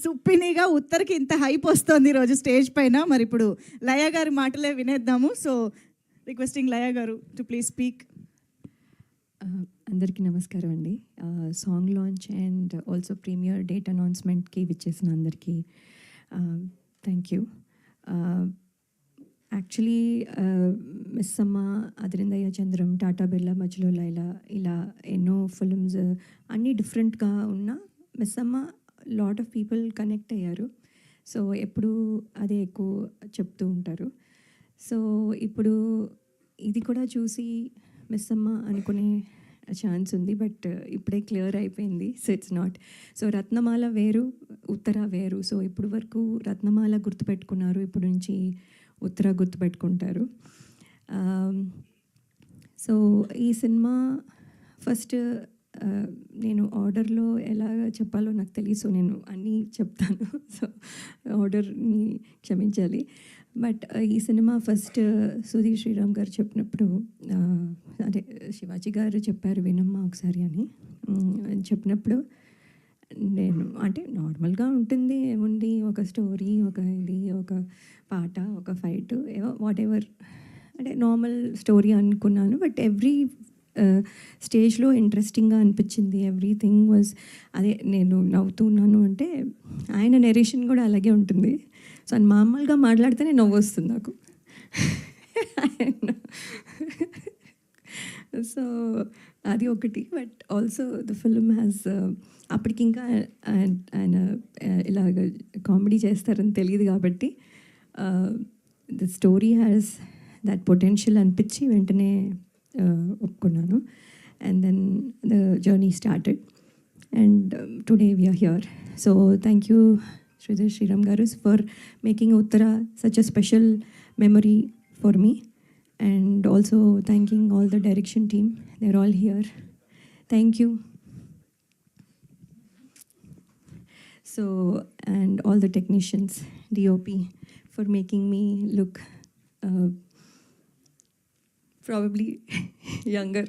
సుప్పినిగా ఉత్తర్కి ఇంత హైప్ వస్తుంది ఈరోజు స్టేజ్ పైన. మరి ఇప్పుడు లయ గారి మాటలే వినేద్దాము. సో రిక్వెస్టింగ్ లయ గారు టు ప్లీజ్ స్పీక్. అందరికీ నమస్కారం అండి. Song launch and also premiere date అనౌన్స్మెంట్కి విచ్చేసిన అందరికీ థ్యాంక్ యూ. యాక్చువల్లీ మిస్ అమ్మ, అదిరిందయ్య చంద్రం, టాటా బిర్లా, మధ్యలో లైలా, ఇలా ఎన్నో ఫిల్మ్స్ అన్నీ డిఫరెంట్గా ఉన్న మిస్ అమ్మ లాట్ ఆఫ్ పీపుల్ కనెక్ట్ అయ్యారు. సో ఎప్పుడు అదే ఎక్కువ చెప్తూ ఉంటారు. సో ఇప్పుడు ఇది కూడా చూసి మిస్ అమ్మ అనుకునే ఛాన్స్ ఉంది, బట్ ఇప్పుడే క్లియర్ అయిపోయింది. So it's not. సో రత్నమాల వేరు, ఉత్తర వేరు. సో ఇప్పుడు వరకు రత్నమాల గుర్తుపెట్టుకున్నారు, ఇప్పుడు నుంచి ఉత్తర గుర్తుపెట్టుకుంటారు. సో ఈ సినిమా ఫస్ట్ నేను ఆర్డర్లో ఎలా చెప్పాలో నాకు తెలియదు. సో నేను అన్నీ చెప్తాను, సో ఆర్డర్ని క్షమించాలి. బట్ ఈ సినిమా ఫస్ట్ సుధీర్ శ్రీరామ్ గారు చెప్పినప్పుడు, అదే శివాజీ గారు చెప్పారు వినమ్మా ఒకసారి అని చెప్పినప్పుడు, నేను అంటే నార్మల్గా ఉంటుంది, ఏముంది ఒక స్టోరీ, ఒక ఇది, ఒక పాట, ఒక ఫైట్, ఏవో వాట్ ఎవర్, అంటే నార్మల్ స్టోరీ అనుకున్నాను. బట్ ఎవ్రీ స్టేజ్లో ఇంట్రెస్టింగ్గా అనిపించింది. ఎవ్రీథింగ్ వాజ్ అదే. నేను నవ్వుతున్నాను అంటే ఆయన నెరేషన్ కూడా అలాగే ఉంటుంది. సో ఆయన మామూలుగా మాట్లాడితేనే నవ్వు వస్తుంది నాకు. సో అది ఒకటి. But also the film has, అప్పటికి ఇంకా ఆయన ఇలాగ కామెడీ చేస్తారని తెలియదు కాబట్టి the story has that potential అనిపించి వెంటనే ఒప్పుకున్నాను. And then the journey started and today we are here. So thank you Sridhar Sriram Garu for making Uttara such a special memory for me, and also thanking all the direction team. They're all here. Thank you. So, and all the technicians, DOP, for making me look probably younger.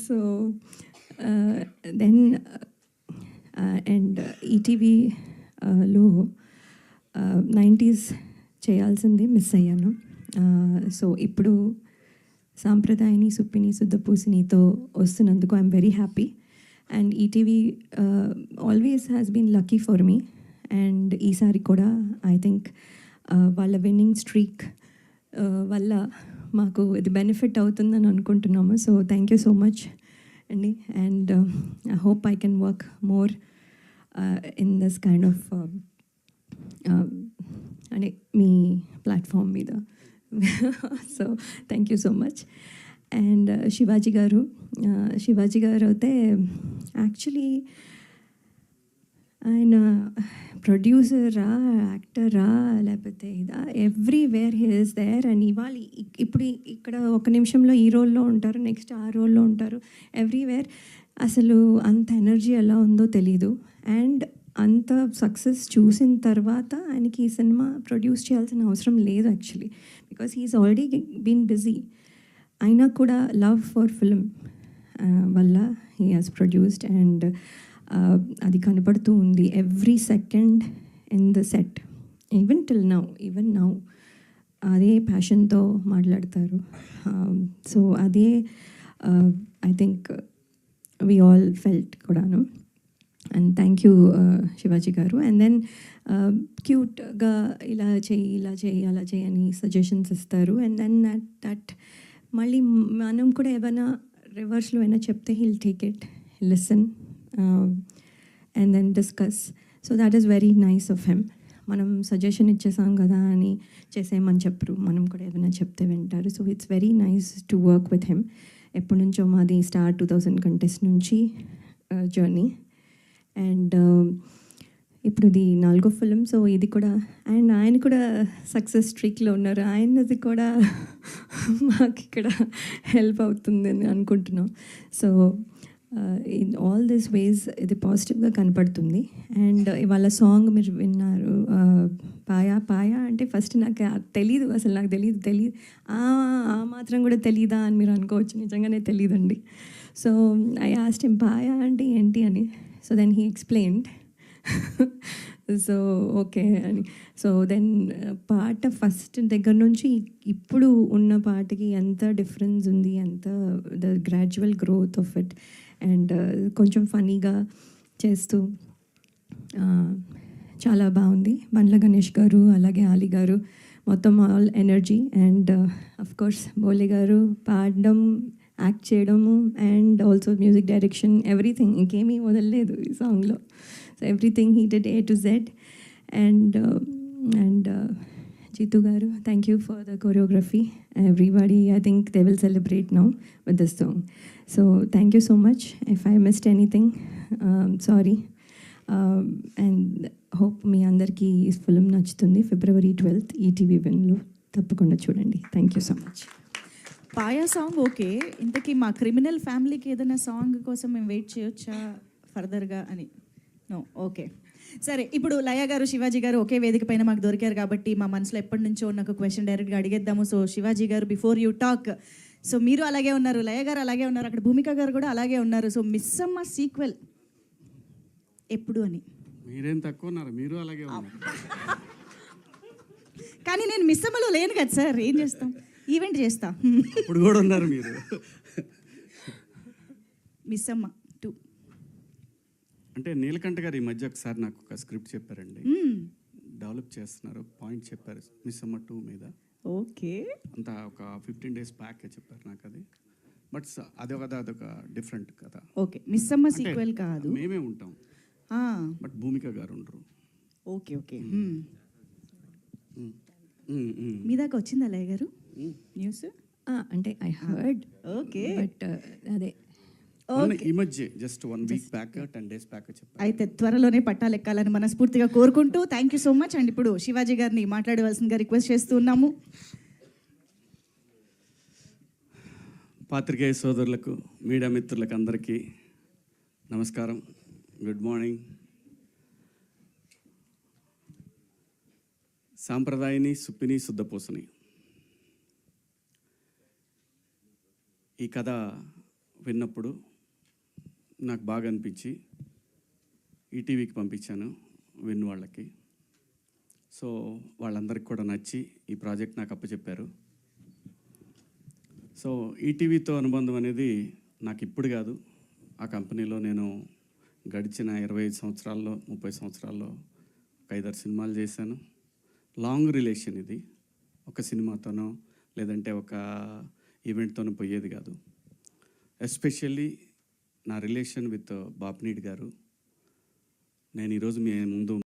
So, then and ఈటీవీలో 90s చేయాల్సింది miss అయ్యాను. So ఇప్పుడు సాంప్రదాయని, సుప్పిని, శుద్ధపూసినితో వస్తున్నందుకు I'm very happy. And ETV always has been lucky for me. And ఈసారి కూడా ఐ థింక్ వాళ్ళ విన్నింగ్ స్ట్రీక్ వల్ల మాకు ఇది బెనిఫిట్ అవుతుందని అనుకుంటున్నాము. So thank you so much అండి. And I hope I can work more in this kind of అంటే మీ ప్లాట్ఫామ్ మీద. So thank you so much. And Shivaji గారు అయితే యాక్చువల్లీ ఆయన ప్రొడ్యూసరా, యాక్టరా, లేకపోతే ఇదా, everywhere he is there. And ఇవాళ ఇప్పుడు ఇక్కడ ఒక నిమిషంలో ఈ రోల్లో ఉంటారు, నెక్స్ట్ ఆ రోల్లో ఉంటారు, ఎవ్రీవేర్. అసలు అంత ఎనర్జీ ఎలా ఉందో తెలీదు. అండ్ అంత సక్సెస్ చూసిన తర్వాత ఆయనకి ఈ సినిమా ప్రొడ్యూస్ చేయాల్సిన అవసరం లేదు actually, because he is already been busy. అయినా కూడా లవ్ ఫర్ ఫిల్మ్ వల్ల హీ హాజ్ ప్రొడ్యూస్డ్. అండ్ అది కనపడుతూ ఉంది every second in the set, even now అదే ప్యాషన్తో మాట్లాడతారు. సో అదే I think we all felt కూడాను. And thank you Shivaji garu. And then క్యూట్గా ఇలా చేయి, అలా చేయి అని సజెషన్స్ ఇస్తారు. అండ్ దెన్ దట్ మళ్ళీ మనం కూడా ఏమైనా రివర్స్లో అయినా చెప్తే he'll take it, listen and then discuss. So that is very nice of him. మనం సజెషన్ ఇచ్చేసాం కదా అని చేసేయమని చెప్పరు, మనం కూడా ఏదైనా చెప్తే వింటారు. So it's very nice to work with him. ఎప్పటి నుంచో మాది స్టార్ 2000 కంటెస్ట్ నుంచి జర్నీ. అండ్ ఇప్పుడు ఇది 4వ ఫిలిం. సో ఇది కూడా, అండ్ ఆయన కూడా సక్సెస్ స్ట్రీక్లో ఉన్నారు. ఆయనది కూడా మాకు ఇక్కడ హెల్ప్ అవుతుందని అనుకుంటున్నాం. సో ఇన్ ఆల్ దిస్ వేస్ ఇది పాజిటివ్గా కనపడుతుంది. అండ్ ఇవాళ సాంగ్ మీరు విన్నారు, పాయా అంటే ఫస్ట్ నాకు తెలీదు, అసలు నాకు తెలియదు ఆ మాత్రం కూడా తెలీదా అని మీరు అనుకోవచ్చు. నిజంగానే తెలియదండి. సో ఐ ఆస్క్డ్ హిమ్ పాయా అంటే ఏంటి అని. So then he explained. So okay అని. సో దెన్ పాట ఫస్ట్ దగ్గర నుంచి ఇప్పుడు ఉన్న పాటకి ఎంత డిఫరెన్స్ ఉంది, ఎంత the gradual growth of it. And కొంచెం ఫనీగా చేస్తూ చాలా బాగుంది. బండ్ల గణేష్ గారు అలాగే ఆలి గారు మొత్తం all energy. And of course Bole గారు పాడడం, యాక్ట్ చేయడము and also music direction, everything. ఇంకేమీ వదలలేదు ఈ సాంగ్లో. So everything he did A to Z. And Jeethu గారు, thank you for the choreography. Everybody, I think they will celebrate now with this song. So thank you so much. If I missed anything, sorry. And hope మీ అందరికీ ఈ film నచ్చుతుంది. February 12th ETV విన్లో తప్పకుండా చూడండి. Thank you so much. Paya song okay, ఇంతకీ మా criminal ఫ్యామిలీకి ఏదైనా సాంగ్ కోసం మేము వెయిట్ చేయొచ్చా ఫర్దర్గా అని? No, okay. సరే, ఇప్పుడు లయ గారు, శివాజీ గారు ఒకే వేదిక పైన మాకు దొరికారు కాబట్టి మా మనసులో ఎప్పటి నుంచో ఉన్న ఒక క్వశ్చన్ డైరెక్ట్గా అడిగేద్దాము. సో శివాజీ గారు, బిఫోర్ యూ టాక్, సో మీరు అలాగే ఉన్నారు, లయ గారు అలాగే ఉన్నారు, అక్కడ భూమిక గారు కూడా అలాగే ఉన్నారు. సో మిస్సమ్మ సీక్వెల్ ఎప్పుడు అని? మీరేం తక్కువ ఉన్నారు, మీరు అలాగే ఉన్నారు. కానీ నేను మిస్సమ్మలో లేను కదా సార్, ఏం చేస్తాం, ఈవెంట్ చేస్తా. ఇప్పుడు కూడా ఉన్నారు మీరు. మిస్సమ్మ 2 అంటే నీలకంఠ గారు ఈ మధ్య ఒకసారి నాకు ఒక స్క్రిప్ట్ చెప్పారండి, డెవలప్ చేస్తున్నారు, పాయింట్ చెప్పారు మిస్ అమ్మ 2 మీద. ఓకే, అంతా ఒక 15 days బ్యాక్ చెప్పారు నాకు అది. బట్ అదొక డిఫరెంట్ కథ. ఓకే, మిస్సమ్మ అంటే సీక్వెల్ కాదు, మేమే ఉంటాం, బట్ భూమిక గారు ఉండరు. Okay okay. మీ దాకా వచ్చిందా లయ గారు న్యూస్? అంటే ఐ హర్డ్. ఓకే, బట్ అదే ఈ మధ్య just 1 week back 10 days back చెప్పారు. అయితే త్వరలోనే పట్టాలెక్కాలని మనస్ఫూర్తిగా కోరుకుంటూ thank you so much. And ఇప్పుడు శివాజీ గారిని మాట్లాడవలసిందిగా రిక్వెస్ట్ చేస్తూ ఉన్నాము. పాత్రికేయ సోదరులకు, మీడియా మిత్రులకు అందరికీ నమస్కారం, గుడ్ మార్నింగ్. సాంప్రదాయని, సుప్పిని, శుద్ధపూసని, ఈ కథ విన్నప్పుడు నాకు బాగా అనిపించి ఈటీవీకి పంపించాను విన్ వాళ్ళకి. సో వాళ్ళందరికీ కూడా నచ్చి ఈ ప్రాజెక్ట్ నాకు అప్పచెప్పారు. సో ఈటీవీతో అనుబంధం అనేది నాకు ఇప్పుడు కాదు, ఆ కంపెనీలో నేను గడిచిన 25 సంవత్సరాల్లో 30 సంవత్సరాల్లో 5-6 సినిమాలు చేశాను. లాంగ్ రిలేషన్ ఇది, ఒక సినిమాతోనో లేదంటే ఒక ఈవెంట్తోనో పోయేది కాదు. ఎస్పెషల్లీ నా రిలేషన్ విత్ బాపినీడ్ గారు, నేను ఈరోజు మీ ముందు